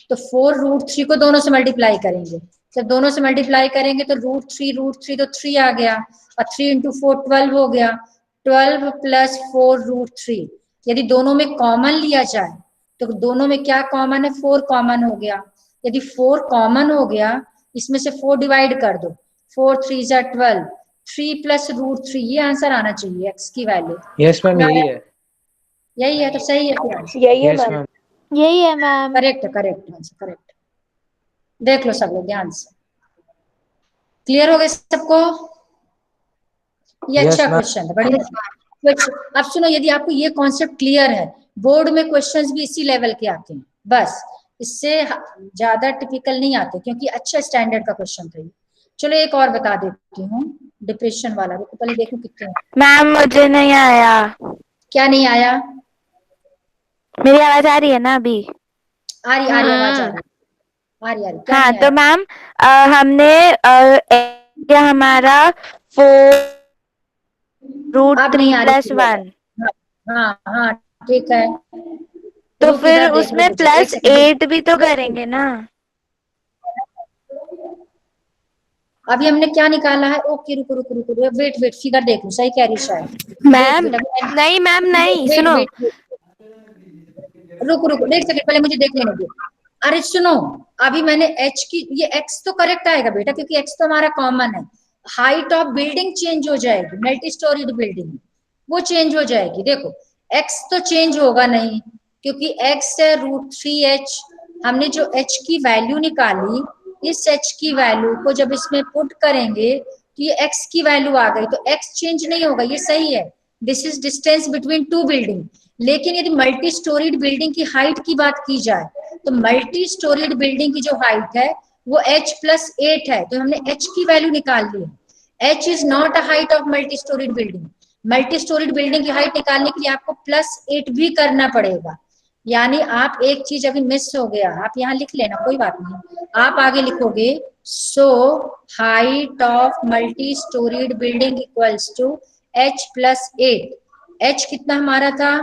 तो 4 √3 को दोनों से मल्टीप्लाई करेंगे, जब दोनों से मल्टीप्लाई करेंगे तो √3 तो 3 आ गया और 3 इंटू 4 12 हो गया। 12 प्लस 4 √3, यदि दोनों में कॉमन लिया जाए तो दोनों में क्या कॉमन है? 4 कॉमन हो गया। यदि 4 कॉमन हो गया, इसमें से 4 डिवाइड कर दो, 4 3 जा 12, 3 प्लस √3, ये आंसर आना चाहिए x की वैल्यू। यस मैम, यही है। यही है तो सही है फिर। यही है यस मैम। मैम। यही है मैम। Correct correct correct. देख लो सब लोग ध्यान से। क्लियर हो गए सबको? ये Yes, अच्छा ma'am. क्वेश्चन है, बढ़िया। अब सुनो, यदि आपको ये कॉन्सेप्ट क्लियर है, बोर्ड में क्वेश्चंस भी इसी लेवल के आते हैं, बस इससे ज्यादा टिपिकल नहीं आते, क्योंकि अच्छा स्टैंडर्ड का क्वेश्चन था ये। चलो एक और बता देती हूँ, डिप्रेशन वाला। रुको पहले देखो कितने। मैम मुझे नहीं आया। क्या नहीं आया? मेरी आवाज आ रही है ना अभी? आ रही आवाज आ रही, आ रही क्या हाँ नहीं तो आया? मैम हमने क्या हमारा 4 अब नहीं √3 आ प्लस रही। 1, हाँ हाँ ठीक है। तो रुक फिर इधर देख, उसमें रुक एक प्लस सेकंड 8 भी तो करेंगे ना? अभी हमने क्या निकाला है? ओके रुको रुको रुको, वेट फिगर देख लो, सही कह रही शायद। मैम नहीं मैम नहीं, सुनो। रुको रुको एक सेकंड, पहले मुझे देख लेने दो। अरे सुनो, अभी मैंने h की, ये x तो करेक्ट आएगा बेटा, क्योंकि x तो हमारा कॉमन है। हाइट ऑफ बिल्डिंग चेंज हो जाएगी, मल्टी स्टोरीड बिल्डिंग वो चेंज हो जाएगी। देखो x तो चेंज होगा नहीं, क्योंकि x है √3h। हमने जो h की वैल्यू निकाली, इस h की वैल्यू को जब इसमें पुट करेंगे तो ये x की वैल्यू आ गई, तो x चेंज नहीं होगा, ये सही है। This is distance between two building. लेकिन यदि मल्टी स्टोरीड बिल्डिंग की हाइट की बात की जाए, तो मल्टी स्टोरीड बिल्डिंग की जो हाइट है वो h + 8 है, तो हमने h की वैल्यू निकाल ली है। h is not a height of multi storeyed building. Multi storeyed building की हाइट निकालने के लिए आपको +8 भी करना पड़ेगा। यानी आप एक चीज अभी मिस हो गया, आप यहाँ लिख लेना, कोई बात नहीं। आप आगे लिखोगे so height of multi storeyed building equals to h + 8। h कितना हमारा था?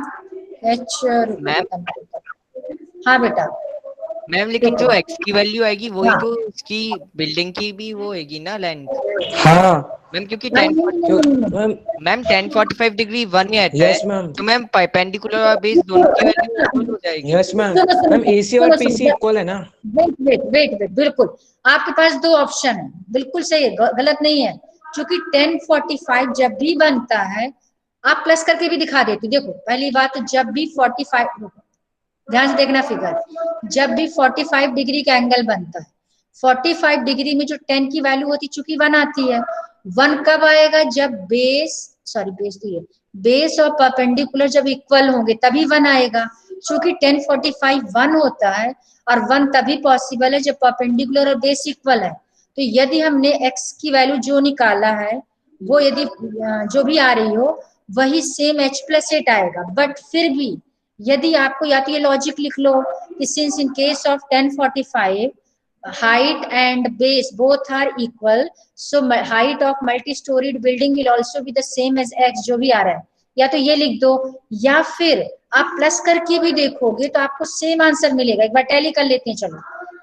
h, मैम हाँ बेटा मैम लेकिन जो x की वैल्यू आएगी वही हाँ। तो इसकी बिल्डिंग की भी वो होगी ना लेंथ हाँ मैम, क्योंकि नहीं, नहीं, नहीं, नहीं, नहीं, मैम। मैम 1045 डिग्री 1 ही आता है, यस मैम। तो मैम परपेंडिकुलर और बेस दोनों की वैल्यू इक्वल हो जाएगी। Yes ma'am. सुनो, सुनो, मैम AC और सुनो, PC सुनो, इक्वल है ना? वेट वेट वेट वेट, बिल्कुल आपके पास दो ऑप्शन है, बिल्कुल सही है, गलत नहीं है। क्योंकि 1045 जब भी बनता है, आप प्लस करके भी दिखा देती, देखो पहली बात तो जब भी 45, ध्यान से देखना फिगर, जब भी 45 डिग्री का एंगल बनता है, 45 डिग्री में जो 10 की वैल्यू होती है चूंकि 1 आती है, 1 कब आएगा जब बेस तो ये बेस और परपेंडिकुलर जब इक्वल होंगे तभी 1 आएगा। चूंकि 1045 1 होता है और 1 तभी पॉसिबल है जब परपेंडिकुलर और बेस इक्वल है। तो यदि हमने x की वैल्यू जो निकाला है वो यदि जो भी आ रही हो वही सेम h+8 आएगा। बट फिर भी यदि आपको, या तो ये लॉजिक लिख लो कि since in case of 1045 height and base both are equal, so height of multi-storied building will also be the same as x, जो भी आ रहा है, या तो ये लिख दो, या फिर आप प्लस करके भी देखोगे तो आपको सेम आंसर मिलेगा। एक बार टैली कर लेते हैं, चलो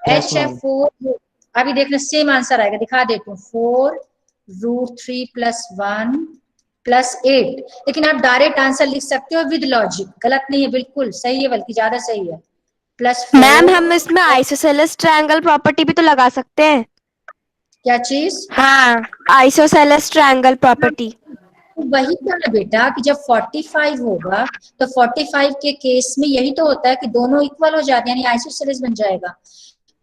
Yes, h है ma'am. 4, अभी देखना सेम आंसर आएगा, दिखा देती हूँ, 4√3 + 1 + 8, लेकिन आप डायरेक्ट आंसर लिख सकते हो विद लॉजिक, गलत नहीं है, बिल्कुल सही है, बल्कि ज्यादा सही है, +4। मैम हम इसमें आइसोसेलेस ट्रायंगल प्रॉपर्टी भी तो लगा सकते हैं। क्या चीज? हाँ, आइसोसेलेस ट्रायंगल प्रॉपर्टी। वही तो है बेटा कि जब 45 होगा तो 45 के केस में यही तो होता है कि दोनों इक्वल हो जाते हैं, यानी आइसोसेलेस बन जाएगा।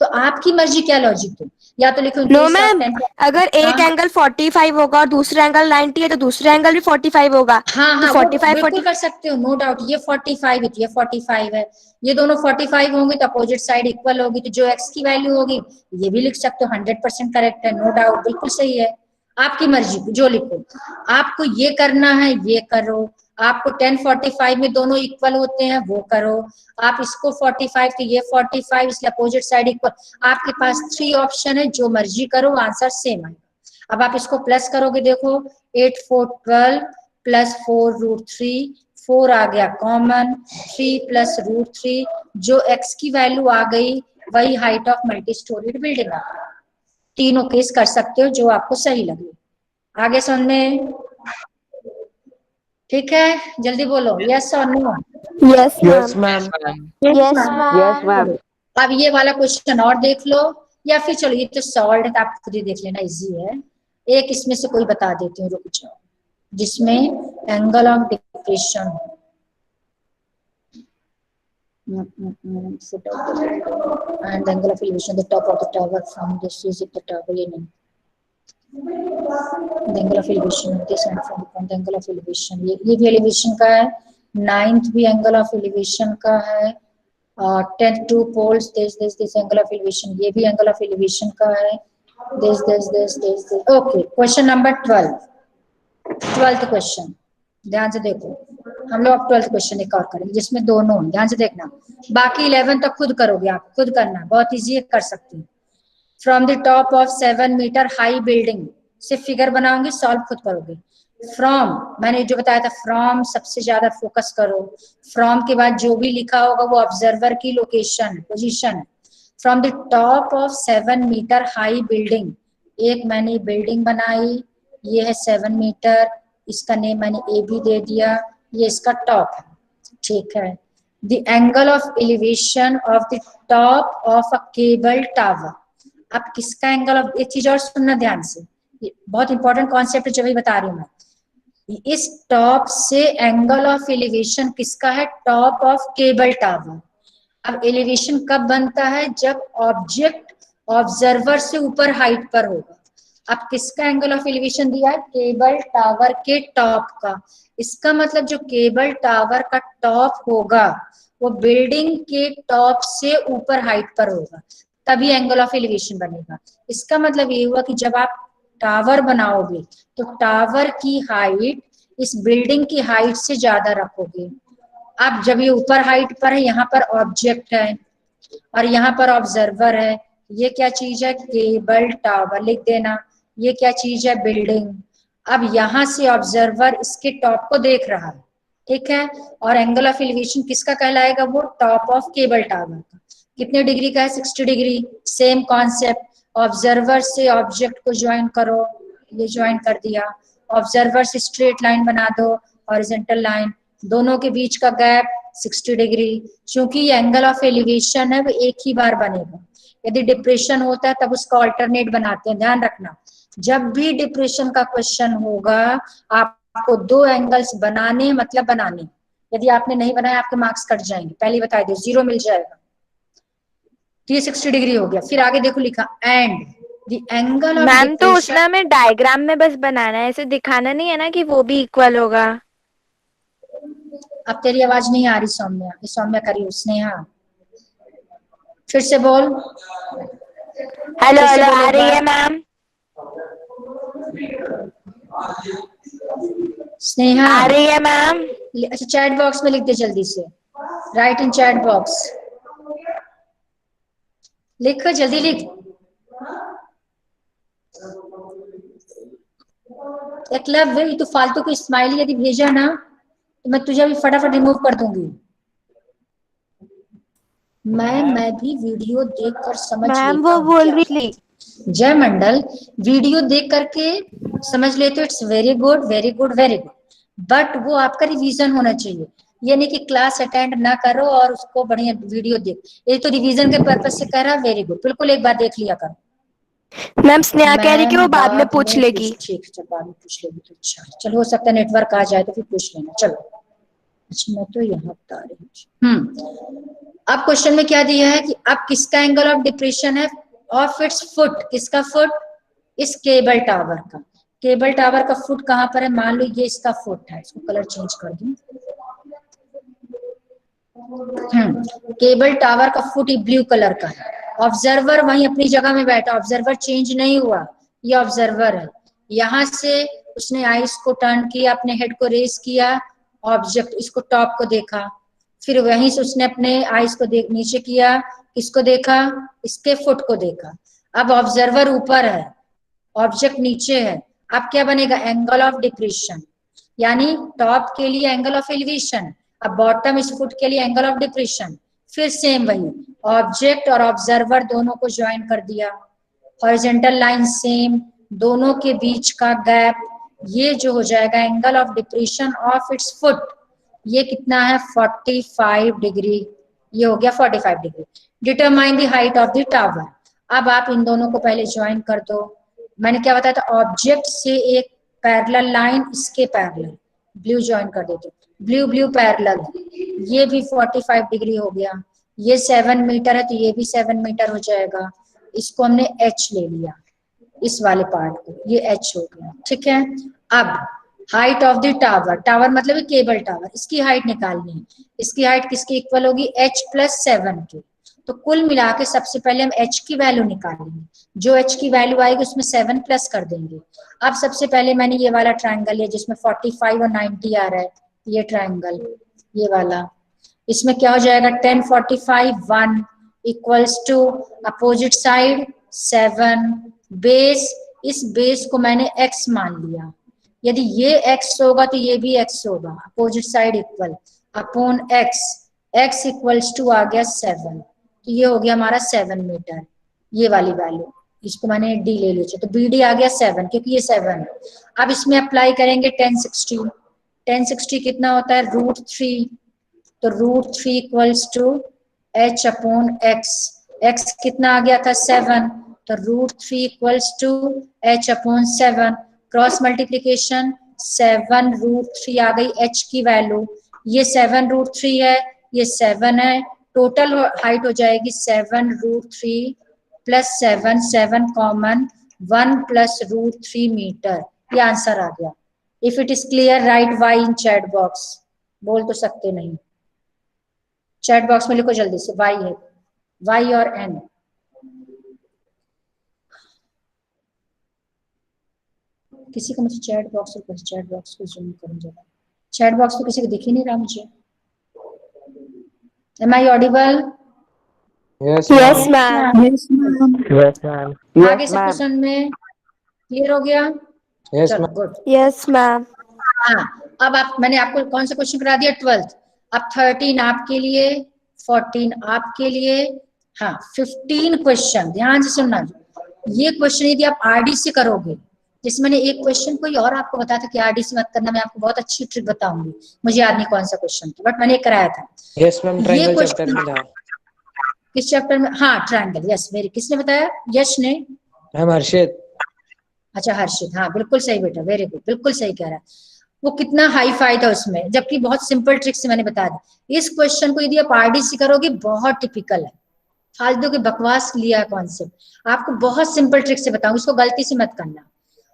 तो आपकी मर्जी, क्या लॉजिक तुम, या तो लिखो नो मैम, अगर एक हाँ एंगल 45 होगा और दूसरा एंगल 90 है तो दूसरा एंगल भी 45 होगा। हाँ तो हाँ, 45 बिल्कुल 40 कर सकते हो, नो डाउट। ये 45 है तो ये 45 है, ये दोनों 45 होंगे तो अपोजिट साइड इक्वल होगी, तो जो x की वैल्यू होगी ये भी लिख सकते हो, 100% करेक्ट है, नो डाउट, बिल्कुल सही है। आपकी मर्जी, जो लिखो, आपको ये करना है ये करो, आपको 1045 में दोनों इक्वल होते हैं वो करो, आप इसको 45 तो ये 45, इसलिए अपोजिट साइड इक्वल, आपके पास 3 ऑप्शन है, जो मर्जी करो आंसर सेम आएगा। अब आप इसको प्लस करोगे, देखो 8 4 12 + 4√3, 4 आ गया कॉमन, 3 + √3, जो x की वैल्यू आ गई वही height of multi storeyed building आ गई। तीनों केस कर सकते हो जो आपको सही लगे। आगे समझ में ठीक है? जल्दी बोलो, यस और no. Yes yes ma'am. Ma'am. Yes Yes, ma'am. ma'am. अब ये वाला क्वेश्चन और देख लो, या फिर चलो ये तो सॉल्व है, आप खुद ही देख लेना, इजी है। एक इसमें से कोई बता देती हूँ, रुक जाओ, जिसमें एंगल ऑफ डिप्रेशन हो, foot of the building and angle of elevation the top of the tower from this is the tower, ये नहीं, the angle of elevation of this and from the angle of elevation, ये भी elevation का है, 9th भी angle of elevation का है, 10th 2 poles this angle of elevation, ये भी angle of elevation का है, this okay। Question number 12th question, ध्यान से देखो, हम लोग अब 12th क्वेश्चन एक और करेंगे जिसमें दोनों, ध्यान से देखना, बाकी 11 तक खुद करोगे, आप खुद करना, बहुत इजी है, कर सकते हैं। From the top of 7 meter high building, सिर्फ फिगर बनाओगे, सॉल्व खुद करोगे। फ्रॉम, मैंने जो बताया था, फ्रॉम सबसे ज्यादा फोकस करो, फ्रॉम के बाद जो भी लिखा होगा वो ऑब्जर्वर की location position. From the top of 7 meter high building, एक मैंने बिल्डिंग बनाई, ये है 7 मीटर, इसका नेम मैंने ए भी दे दिया, ये इसका टॉप है, ठीक है। The angle of elevation of the top of a cable tower, अब किसका एंगल ऑफ, एक चीज और सुनना ध्यान से, ये बहुत इंपॉर्टेंट कॉन्सेप्ट है जो भी बता रही हूँ मैं, इस टॉप से एंगल ऑफ एलिवेशन किसका है, टॉप ऑफ केबल टावर। अब एलिवेशन कब बनता है, जब ऑब्जेक्ट ऑब्जर्वर से ऊपर हाइट पर होगा। अब किसका एंगल ऑफ एलिवेशन दिया है, केबल टावर के टॉप का, इसका मतलब जो केबल टावर का टॉप होगा वो बिल्डिंग के टॉप से ऊपर हाइट पर होगा, तभी एंगल ऑफ एलिवेशन बनेगा। इसका मतलब ये हुआ कि जब आप टावर बनाओगे तो टावर की हाइट इस बिल्डिंग की हाइट से ज्यादा रखोगे। अब जब ये ऊपर हाइट पर है, यहाँ पर ऑब्जेक्ट है और यहाँ पर ऑब्जर्वर है, ये क्या चीज है, केबल टावर लिख देना, ये क्या चीज है, बिल्डिंग। अब यहाँ से ऑब्जर्वर इसके टॉप को देख रहा है, ठीक है, और एंगल ऑफ एलिवेशन किसका कहलाएगा, वो टॉप ऑफ केबल टावर का। कितने डिग्री का है? 60 डिग्री। सेम कॉन्सेप्ट, ऑब्जर्वर से ऑब्जेक्ट को ज्वाइन करो, ये ज्वाइन कर दिया। ऑब्जर्वर से स्ट्रेट लाइन बना दो, हॉरिजॉन्टल लाइन, दोनों के बीच का गैप 60 डिग्री। क्योंकि ये एंगल ऑफ एलिवेशन है, वो एक ही बार बनेगा। यदि डिप्रेशन होता है तब उसका ऑल्टरनेट बनाते हैं, ध्यान रखना। जब भी डिप्रेशन का क्वेश्चन होगा आपको दो एंगल्स बनाने, मतलब बनाने। यदि आपने नहीं बनाया आपके मार्क्स कट जाएंगे, पहले बता दो, 0 मिल जाएगा। तो ये 60 डिग्री हो गया। फिर आगे देखो लिखा and the angle of ma'am तो डिप्रेशन। उसमें हमें डायग्राम में बस बनाना है, ऐसे दिखाना नहीं है ना कि वो भी इक्वल होगा। अब तेरी आवाज नहीं आ रही सौम्या, सौम्या करी स्नेहा, फिर से बोल। हेलो फिर से हेलो, बोल आ एक रही है बार। मैम? स्नेहा आ रही है मैम? अच्छा चैट बॉक्स में लिख दे जल्दी से, राइट इन चैट बॉक्स, लिख जल्दी लिख। एकलव्य ये तो फालतू की स्माइली यदि भेजा ना तो मैं तुझे भी फटाफट रिमूव कर दूंगी। मैं भी वीडियो देखकर समझ मैम लेता वो हूँ बोल क्या रही है। थी। जय मंडल, वीडियो देख करके समझ लेते हो, it's very good very good very good, but वो आपका रिवीजन होना चाहिए। ये नहीं कि क्लास अटेंड ना करो और उसको बढ़िया वीडियो देख, ये तो रिवीजन के पर्पज से कह रहा, वेरी गुड, बिल्कुल एक बार देख लिया करो। मैम स्नेहा कह रही कि वो मैम बाद में पूछ लेगी। ठीक है, चल बाद में पूछ लेगी तो अच्छा, चलो हो सकता है नेटवर्क आ जाए तो फिर पूछ लेना। चलो अच्छा मैं तो यहाँ बता रही हूँ। अब क्वेश्चन में क्या दिया है कि अब किसका एंगल ऑफ डिप्रेशन है ऑफ इट्स फुट, किसका फुट? इस केबल टावर का। केबल टावर का फुट कहाँ पर है? मान लो ये इसका फुट है, इसको कलर चेंज कर दूं। केबल टावर का फुट ब्लू कलर का है। ऑब्जर्वर वहीं अपनी जगह में बैठा, ऑब्जर्वर चेंज नहीं हुआ, ये ऑब्जर्वर है। यहां से उसने आईज को टर्न किया, अपने हेड को रेस किया, ऑब्जेक्ट इसको टॉप को देखा, फिर वहीं से उसने अपने आईज को नीचे किया, किसको देखा? इसके फुट को देखा। अब ऑब्जर्वर ऊपर है, ऑब्जेक्ट नीचे है, अब क्या बनेगा? एंगल ऑफ डिप्रेशन, यानी टॉप के लिए एंगल ऑफ एलिवेशन, अब बॉटम इस फुट के लिए एंगल ऑफ डिप्रेशन। फिर सेम वही, ऑब्जेक्ट और ऑब्जर्वर दोनों को ज्वाइन कर दिया, हॉरिजॉन्टल लाइन सेम, दोनों के बीच का गैप, ये जो हो जाएगा angle of depression of its foot, ये कितना है? 45 डिग्री, ये हो गया 45 degree. Determine the height of the tower. अब आप इन दोनों को पहले ज्वाइन कर दो। मैंने क्या बताया था? ऑब्जेक्ट से एक पैरेलल लाइन इसके पैरेलल, ब्लू ज्वाइन कर देते, ब्लू ब्लू पैरेलल, ये भी 45 डिग्री हो गया। ये 7 मीटर है तो ये भी 7 मीटर हो जाएगा। इसको हमने h ले लिया, इस वाले पार्ट को, ये h हो गया, ठीक है। अब height of the tower, tower मतलब केबल टावर, इसकी हाइट निकालनी है। इसकी हाइट किसकी इक्वल होगी? h + 7 की। तो कुल मिला के सबसे पहले हम h की वैल्यू निकालेंगे, जो h की वैल्यू आएगी उसमें 7 प्लस कर देंगे। अब सबसे पहले मैंने ये वाला ट्रायंगल है जिसमें 45 और 90 आ रहा है, ये ट्रायंगल, ये वाला, इसमें क्या हो जाएगा? 10 45 1 equals to opposite side 7, base, इस बेस को मैंने x मान लिया, यदि ये x होगा तो ये भी x होगा, opposite side equal upon x, x equals to आ गया 7, तो ये हो गया हमारा 7 मीटर, ये वाली वैल्यू, इसको मैंने d ले लिया, तो bd आ गया 7 क्योंकि ये 7 है। अब इसमें अप्लाई करेंगे 1060, 1060 कितना होता है? √3, तो √3 equals to h upon x, x कितना आ गया था? 7, तो √3 equals to h upon 7, cross multiplication 7 √3 आ गई h की वैल्यू, ये 7 √3 है, ये 7 है, टोटल हाइट हो जाएगी 7 √3 प्लस 7, 7 कॉमन 1 प्लस √3 मीटर, ये आंसर आ गया। If it is clear right y in chat box, बोल तो सकते नहीं, चैट बॉक्स में लिखो जल्दी से, y है, y और n। किसी को मुझे चैट बॉक्स को जूम करूं जरा, चैट बॉक्स तो किसी को दिख ही नहीं रहा मुझे। Am I audible? Yes ma'am. Yes, ma'am. आगे Yes, से ma'am. क्वेश्चन में क्लियर हो गया? चलो गुड। Yes ma'am. हाँ, अब आप, मैंने आपको कौन सा क्वेश्चन करा दिया? 12th। अब 13 आपके लिए, 14 आपके लिए, हाँ 15 क्वेश्चन, ध्यान से सुनना। ये क्वेश्चन यदि आप आरडी से करोगे, जैसे मैंने एक क्वेश्चन कोई और आपको बताया था कि आरडी से मत करना, मैं आपको बहुत अच्छी ट्रिक बताऊंगी, मुझे याद नहीं कौन सा क्वेश्चन था, बट मैंने कराया था। यस मैम, ये ट्रायंगल चैप्टर क्वेश्चन में था। किस चैप्टर में? हाँ ट्रायंगल, यस वेरी, किसने बताया? यश ने? मैम हर्षित। अच्छा हर्षित, हाँ बिल्कुल सही बेटा, वेरी गुड, बिल्कुल सही कह रहा है। वो कितना हाई फाई था उसमें, जबकि बहुत सिंपल ट्रिक से मैंने बता दिया। इस क्वेश्चन को यदि आप आरडी से करोगे, बहुत टिपिकल है, फालतू के बकवास लिया कॉन्सेप्ट, आपको बहुत सिंपल ट्रिक से बताऊंगी, इसको गलती से मत करना।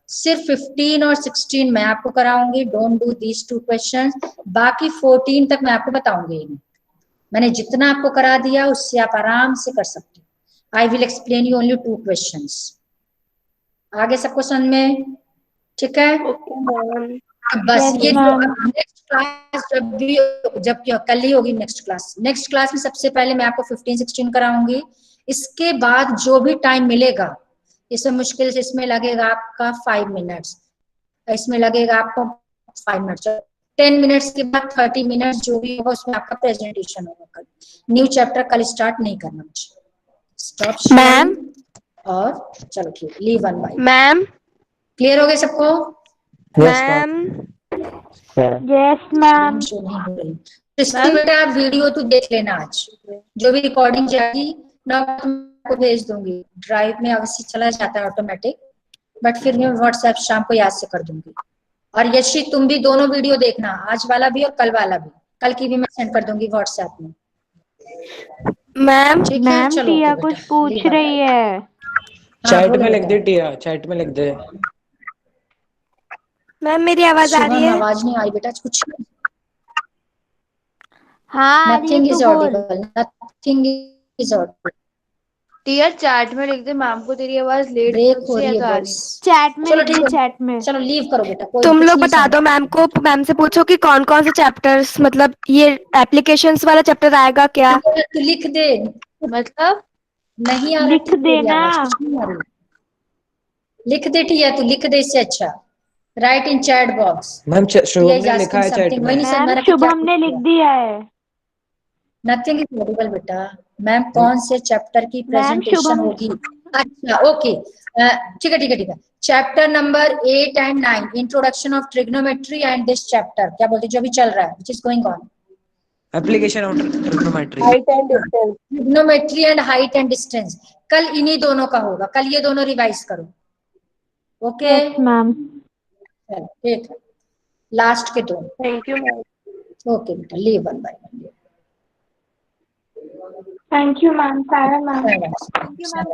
सिर्फ 15 और 16 मैं आपको कराऊंगी, डोंट डू दीज 2 क्वेश्चंस, बाकी 14 तक मैं आपको बताऊंगी। मैंने जितना आपको करा दिया उससे आप आराम से कर सकते हो। I will explain you only 2 questions. आगे सबको समझ में? ठीक है, बस ये जो नेक्स्ट क्लास जब कल ही होगी नेक्स्ट क्लास। नेक्स्ट क्लास में सबसे पहले मैं आपको 15-16 कराऊंगी, इसके बाद जो भी टाइम मिलेगा, इसमें मुश्किल से इसमें लगेगा आपका 5 मिनट्स, इसमें लगेगा आपको 5 मिनट्स, 10 मिनट्स के बाद 30 मिनट्स जो भी होगा उसमें आपका प्रेजेंटेशन होगा। कल न्यू चैप्टर कल स्टार्ट नहीं करना मुझे। Stop ma'am. और चलो ठीक, लीव 1 बाय। मैम। क्लियर हो गए सबको? मैम। Yes ma'am. जो नहीं हो रही तो बेटा आप वीडियो तो देख लेना, आज जो भी रिकॉर्डिंग जाएगी ना आपको भेज दूंगी, ड्राइव में अवश्य चला जाता है ऑटोमेटिक, बट फिर मैं व्हाट्सएप शाम को याद से कर दूंगी। और यशी तुम भी दोनों वीडियो देखना, आज वाला भी और कल वाला भी, कल की भी मैं सेंड कर दूंगी व्हाट्सएप में। मैम। ठीक है, मैम चलो टिया okay, कुछ बेटा, पूछ leave रही it. है। हाँ, चैट बोलो में लिख बेटा। दे टिया, चैट में लिख दे। मैम मेरी आवाज आ रही शुभम है? आवाज नहीं आई बेटा, कुछ हाँ आ रही है, नथिंग तू इज बोल। Audible, nothing is audible, Tia chat में लिख दे मैम को तेरी आवाज लेट ब्रेक हो से रही है आ रही वॉइस। चैट में चलो लिख ठीक दे, है, चैट में। चलो लीव करो बेटा, कोई तुम कुछ लोग नहीं बता दो समझ। मैम को, मैम से पूछो कि कौन कौन से चैप्टर्स, मतलब ये एप्लीकेशंस वाला चैप्टर आएगा क्या? तू लिख दे, मतलब नहीं आ रहा लिख ठीक तेरी देना। आवाज, कुछ नहीं आ रही, लिख दे टिया, तू लिख दे, इससे अच्छा write in chat box. Ma'am टिया शुभम इज ने लिखा आस्किंग है चैट समथिंग, वही नहीं में। समझ में आ मैम रहा कि क्या शुभम ने लिख दिया है। नथिंग इज ऑडिबल बेटा। मैम कौन से चैप्टर की मैम प्रेजेंटेशन शुभम। होगी? अच्छा ओके, ठीक है ठीक है ठीक है। Chapter number 8 and 9, introduction of trigonometry and this chapter, क्या बोलते हैं जो भी चल रहा है, which is going on, application of trigonometry. Trigonometry and height and distance. कल इन्हीं दोनों का होगा, कल ये दोनों रिवाइज करो। Okay yes ma'am. चलो ठीक है, लास्ट के दो। Thank you ma'am. ओके बेटा, leave 1 by 1। Thank you ma'am, सारा मैम। Thank you, ma'am.